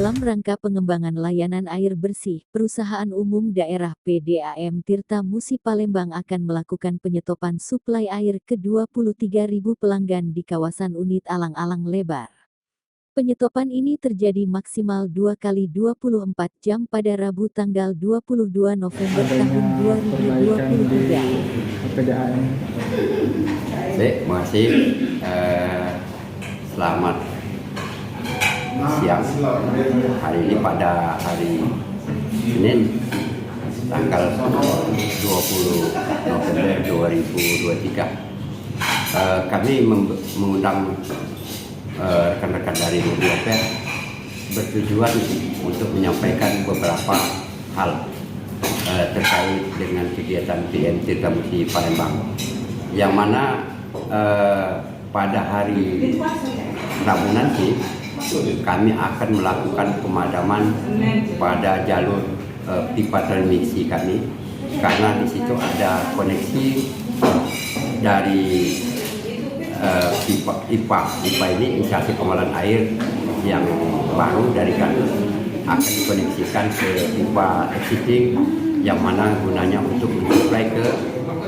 Dalam rangka pengembangan layanan air bersih, Perusahaan Umum Daerah PDAM Tirta Musi Palembang akan melakukan penyetopan suplai air ke 23.000 pelanggan di kawasan unit Alang-Alang Lebar. Penyetopan ini terjadi maksimal 2 kali 24 jam pada Rabu tanggal 22 November tahun 2023. PDAM. Baik, terima kasih. Selamat siang. Hari ini pada hari Senin tanggal 20 November 2023. Kami mengundang rekan-rekan dari media pers bertujuan untuk menyampaikan beberapa hal terkait dengan kegiatan PM Tirta Musi Palembang, yang mana pada hari Rabu nanti kami akan melakukan pemadaman pada jalur pipa transmisi kami, karena di situ ada koneksi dari pipa ini, instalasi pengolahan air yang baru dari kami akan dikoneksikan ke pipa existing, yang mana gunanya untuk mensuplai ke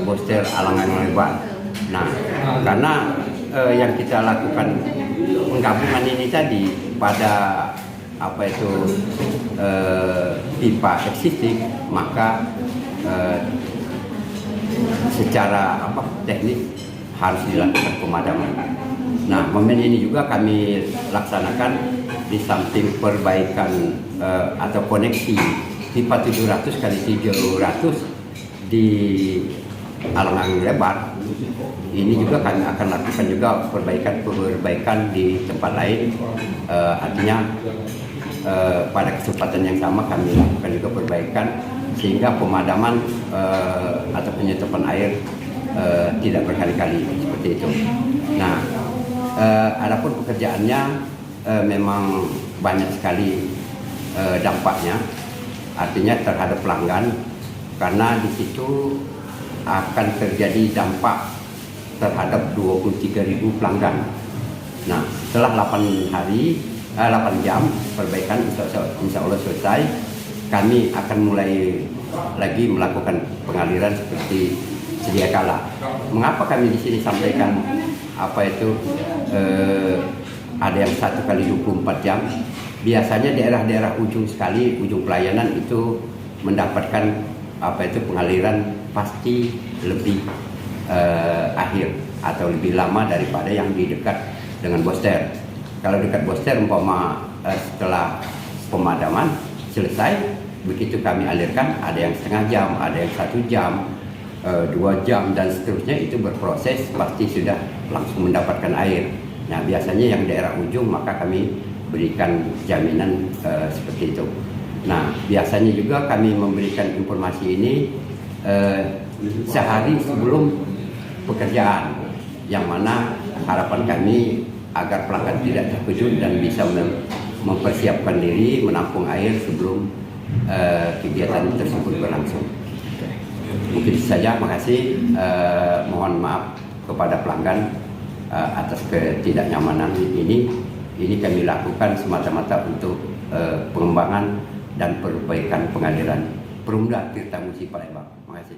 Boster Alang-Alang Lebar. Nah, karena yang kita lakukan penggabungan ini tadi pada pipa existing, maka secara teknis harus dilakukan pemadaman. Nah, momen ini juga kami laksanakan di samping perbaikan atau koneksi pipa 700 kali 700 di Alang-Alang Lebar. Ini juga kami akan lakukan juga perbaikan di tempat lain. Artinya pada kesempatan yang sama kami lakukan juga perbaikan sehingga pemadaman atau penyetopan air tidak berkali-kali seperti itu. Nah, adapun pekerjaannya memang banyak sekali dampaknya, artinya terhadap pelanggan, karena di situ akan terjadi dampak terhadap 23.000 pelanggan. Nah, setelah 8 jam perbaikan insya Allah selesai, kami akan mulai lagi melakukan pengaliran seperti sedia kala. Mengapa kami di sini sampaikan ada yang 1 kali 24 jam? Biasanya daerah-daerah ujung sekali, ujung pelayanan itu mendapatkan pengaliran pasti lebih akhir atau lebih lama daripada yang di dekat dengan Boster. Kalau dekat Boster umpama setelah pemadaman selesai, begitu kami alirkan, ada yang setengah jam, ada yang 1 jam, 2 jam dan seterusnya, itu berproses pasti sudah langsung mendapatkan air. Nah, biasanya yang daerah ujung maka kami berikan jaminan seperti itu. Nah, biasanya juga kami memberikan informasi ini sehari sebelum pekerjaan, yang mana harapan kami agar pelanggan tidak terkejut dan bisa mempersiapkan diri menampung air sebelum kegiatan tersebut berlangsung. Mungkin saja, makasih. Mohon maaf kepada pelanggan atas ketidaknyamanan ini. Ini kami lakukan semata-mata untuk pengembangan dan perbaikan pengaliran Perumda Tirta Musi Palembang. Terima kasih.